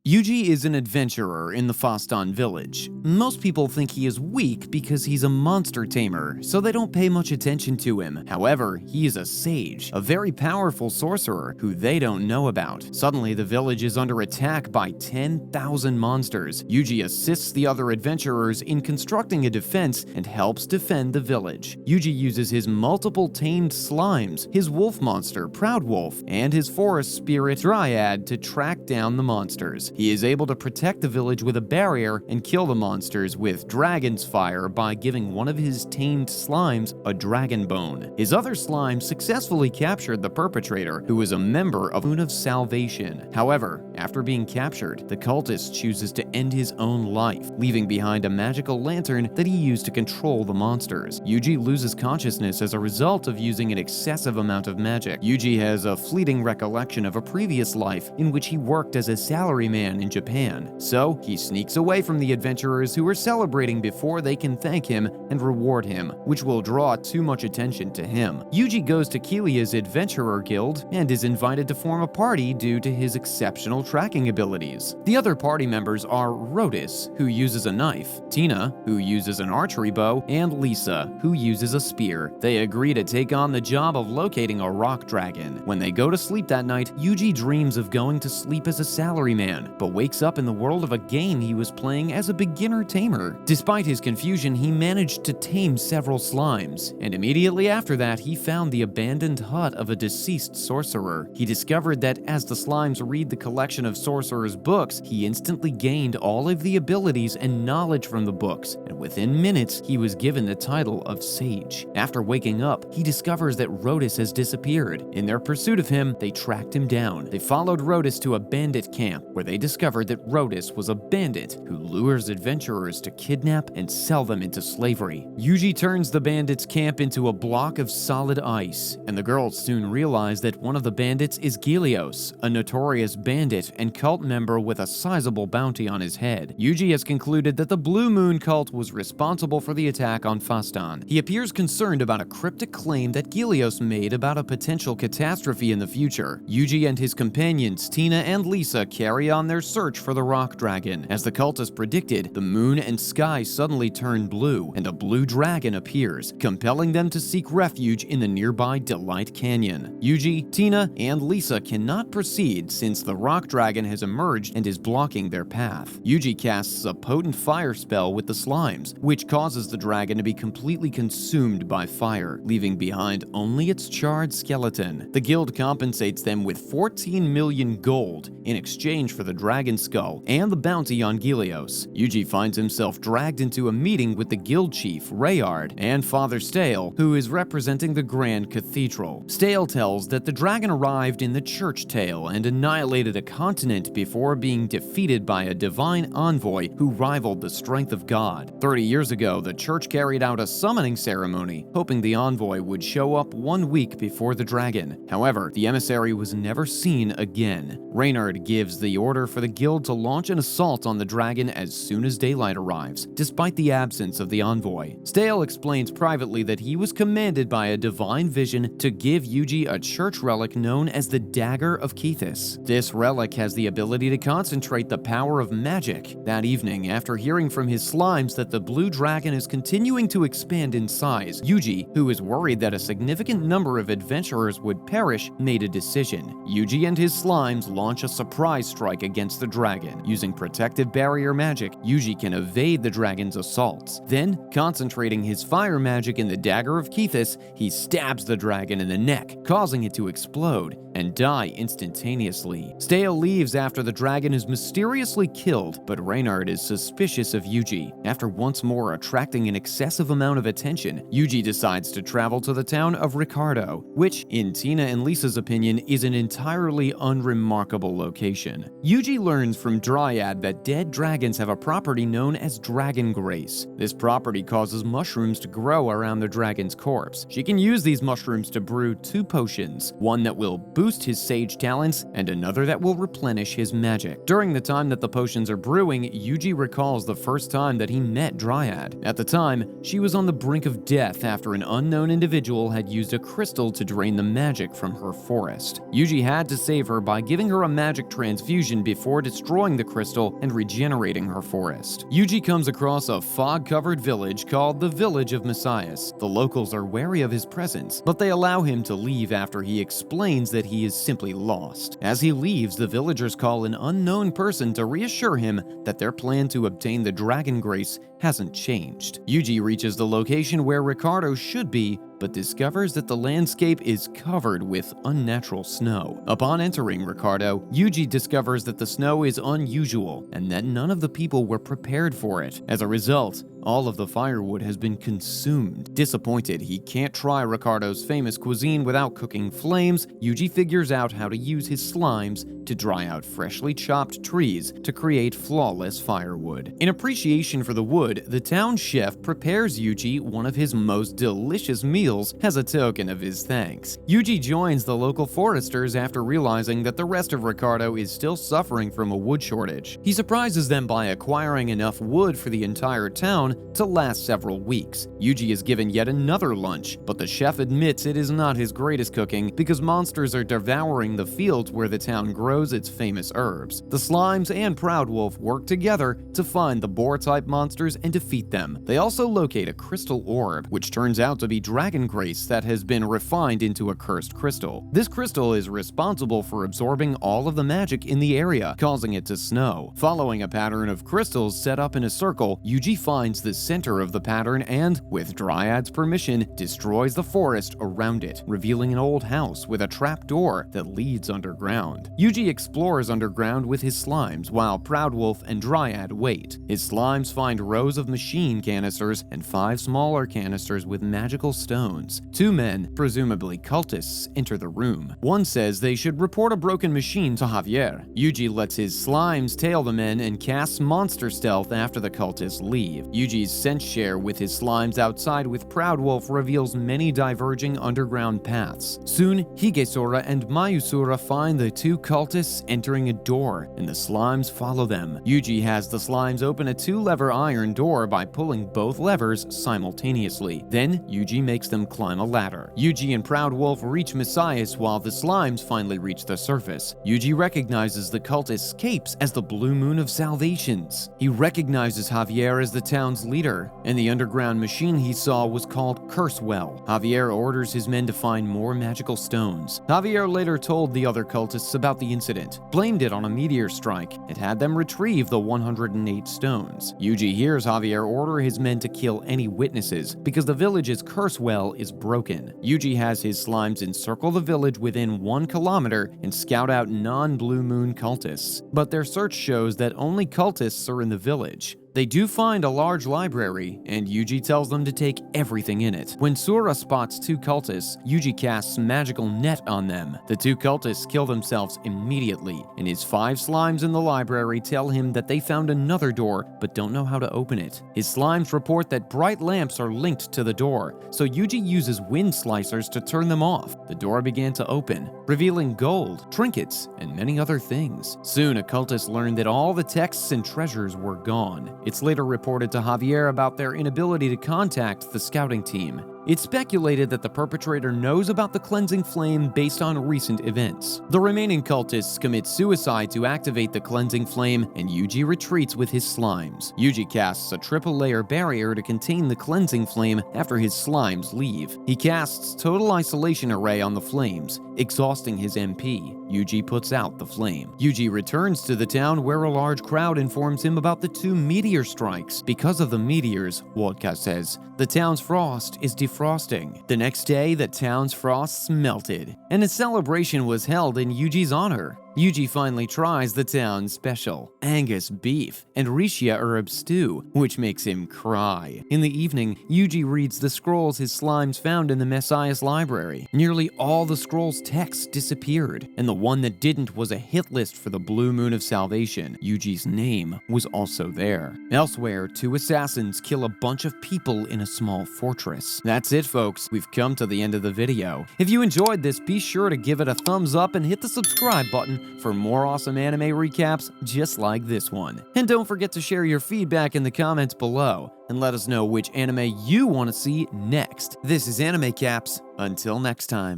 Yuji is an adventurer in the Fastan village. Most people think he is weak because he's a monster tamer, so they don't pay much attention to him. However, he is a sage, a very powerful sorcerer who they don't know about. Suddenly, the village is under attack by 10,000 monsters. Yuji assists the other adventurers in constructing a defense and helps defend the village. Yuji uses his multiple tamed slimes, his wolf monster, Proud Wolf, and his forest spirit, Dryad, to track down the monsters. He is able to protect the village with a barrier and kill the monsters with dragon's fire by giving one of his tamed slimes a dragon bone. His other slime successfully captured the perpetrator, who is a member of Moon of Salvation. However, after being captured, the cultist chooses to end his own life, leaving behind a magical lantern that he used to control the monsters. Yuji loses consciousness as a result of using an excessive amount of magic. Yuji has a fleeting recollection of a previous life in which he worked as a salaryman in Japan, so he sneaks away from the adventurers who are celebrating before they can thank him and reward him, which will draw too much attention to him. Yuji goes to Kilia's adventurer guild and is invited to form a party due to his exceptional tracking abilities. The other party members are Rotis, who uses a knife, Tina, who uses an archery bow, and Lisa, who uses a spear. They agree to take on the job of locating a rock dragon. When they go to sleep that night, Yuji dreams of going to sleep as a salaryman, but wakes up in the world of a game he was playing as a beginner tamer. Despite his confusion, he managed to tame several slimes, and immediately after that, he found the abandoned hut of a deceased sorcerer. He discovered that as the slimes read the collection of sorcerer's books, he instantly gained all of the abilities and knowledge from the books, and within minutes, he was given the title of Sage. After waking up, he discovers that Rotis has disappeared. In their pursuit of him, they tracked him down. They followed Rotis to a bandit camp, where they discovered that Rotis was a bandit who lures adventurers to kidnap and sell them into slavery. Yuji turns the bandits' camp into a block of solid ice, and the girls soon realize that one of the bandits is Gilios, a notorious bandit and cult member with a sizable bounty on his head. Yuji has concluded that the Blue Moon cult was responsible for the attack on Fastan. He appears concerned about a cryptic claim that Gilios made about a potential catastrophe in the future. Yuji and his companions, Tina and Lisa, carry on their search for the rock dragon. As the cultists predicted, the moon and sky suddenly turn blue, and a blue dragon appears, compelling them to seek refuge in the nearby Delight Canyon. Yuji, Tina, and Lisa cannot proceed since the rock dragon has emerged and is blocking their path. Yuji casts a potent fire spell with the slimes, which causes the dragon to be completely consumed by fire, leaving behind only its charred skeleton. The guild compensates them with 14 million gold in exchange for the dragon skull and the bounty on Gilios. Yuji finds himself dragged into a meeting with the guild chief, Rayard, and Father Stale, who is representing the Grand Cathedral. Stale tells that the dragon arrived in the church tale and annihilated a continent before being defeated by a divine envoy who rivaled the strength of God. 30 years ago, the church carried out a summoning ceremony, hoping the envoy would show up 1 week before the dragon. However, the emissary was never seen again. Reynard gives the order for the guild to launch an assault on the dragon as soon as daylight arrives, despite the absence of the envoy. Stale explains privately that he was commanded by a divine vision to give Yuji a church relic known as the Dagger of Kethis. This relic has the ability to concentrate the power of magic. That evening, after hearing from his slimes that the blue dragon is continuing to expand in size, Yuji, who is worried that a significant number of adventurers would perish, made a decision. Yuji and his slimes launch a surprise strike against the dragon. Using protective barrier magic, Yuji can evade the dragon's assaults. Then, concentrating his fire magic in the Dagger of Kethis, he stabs the dragon in the neck, causing it to explode and die instantaneously. Stale leaves after the dragon is mysteriously killed, but Reynard is suspicious of Yuji. After once more attracting an excessive amount of attention, Yuji decides to travel to the town of Ricardo, which, in Tina and Lisa's opinion, is an entirely unremarkable location. Yuji learns from Dryad that dead dragons have a property known as Dragon Grace. This property causes mushrooms to grow around the dragon's corpse. She can use these mushrooms to brew 2 potions, one that will boost boost his sage talents, and another that will replenish his magic. During the time that the potions are brewing, Yuji recalls the first time that he met Dryad. At the time, she was on the brink of death after an unknown individual had used a crystal to drain the magic from her forest. Yuji had to save her by giving her a magic transfusion before destroying the crystal and regenerating her forest. Yuji comes across a fog-covered village called the Village of Messias. The locals are wary of his presence, but they allow him to leave after he explains that he is simply lost. As he leaves, the villagers call an unknown person to reassure him that their plan to obtain the Dragon Grace hasn't changed. Yuji reaches the location where Ricardo should be, but discovers that the landscape is covered with unnatural snow. Upon entering Ricardo, Yuji discovers that the snow is unusual and that none of the people were prepared for it. As a result, all of the firewood has been consumed. Disappointed he can't try Ricardo's famous cuisine without cooking flames, Yuji figures out how to use his slimes to dry out freshly chopped trees to create flawless firewood. In appreciation for the wood, the town chef prepares Yuji one of his most delicious meals as a token of his thanks. Yuji joins the local foresters after realizing that the rest of Ricardo is still suffering from a wood shortage. He surprises them by acquiring enough wood for the entire town to last several weeks. Yuji is given yet another lunch, but the chef admits it is not his greatest cooking because monsters are devouring the fields where the town grows its famous herbs. The slimes and Proud Wolf work together to find the boar-type monsters and defeat them. They also locate a crystal orb, which turns out to be Dragon Grace that has been refined into a cursed crystal. This crystal is responsible for absorbing all of the magic in the area, causing it to snow. Following a pattern of crystals set up in a circle, Yuji finds the center of the pattern and, with Dryad's permission, destroys the forest around it, revealing an old house with a trap door that leads underground. Yuji explores underground with his slimes while Proud Wolf and Dryad wait. His slimes find rows of machine canisters and 5 smaller canisters with magical stones. 2 men, presumably cultists, enter the room. One says they should report a broken machine to Javier. Yuji lets his slimes tail the men and casts monster stealth after the cultists leave. Yuji's sense share with his slimes outside with Proud Wolf reveals many diverging underground paths. Soon, Higesora and Mayusura find the 2 cultists entering a door, and the slimes follow them. Yuji has the slimes open a 2-lever iron door by pulling both levers simultaneously. Then, Yuji makes them climb a ladder. Yuji and Proud Wolf reach Messias while the slimes finally reach the surface. Yuji recognizes the cultist's capes as the Blue Moon of Salvations. He recognizes Javier as the town's leader, and the underground machine he saw was called Cursewell. Javier orders his men to find more magical stones. Javier later told the other cultists about the incident, blamed it on a meteor strike, and had them retrieve the 108 stones. Yuji hears Javier order his men to kill any witnesses because the village's curse well is broken. Yuji has his slimes encircle the village within 1 kilometer and scout out non-Blue Moon cultists, but their search shows that only cultists are in the village. They do find a large library, and Yuji tells them to take everything in it. When Sura spots 2 cultists, Yuji casts magical net on them. The 2 cultists kill themselves immediately, and his 5 slimes in the library tell him that they found another door but don't know how to open it. His slimes report that bright lamps are linked to the door, so Yuji uses wind slicers to turn them off. The door began to open, revealing gold, trinkets, and many other things. Soon, a cultist learned that all the texts and treasures were gone. It's later reported to Javier about their inability to contact the scouting team. It's speculated that the perpetrator knows about the cleansing flame based on recent events. The remaining cultists commit suicide to activate the cleansing flame, and Yuji retreats with his slimes. Yuji casts a triple-layer barrier to contain the cleansing flame after his slimes leave. He casts Total Isolation Array on the flames, exhausting his MP. Yuji puts out the flame. Yuji returns to the town where a large crowd informs him about the 2 meteor strikes. Because of the meteors, Wodka says, the town's frost is defrosting. The next day, the town's frosts melted, and a celebration was held in Yuji's honor. Yuji finally tries the town's special, Angus beef, and Rishia herb stew, which makes him cry. In the evening, Yuji reads the scrolls his slimes found in the Messiah's library. Nearly all the scrolls' texts disappeared, and the one that didn't was a hit list for the Blue Moon of Salvation. Yuji's name was also there. Elsewhere, 2 assassins kill a bunch of people in a small fortress. That's it, folks. We've come to the end of the video. If you enjoyed this, be sure to give it a thumbs up and hit the subscribe button for more awesome anime recaps just like this one. And don't forget to share your feedback in the comments below and let us know which anime you want to see next. This is Anime Caps. Until next time.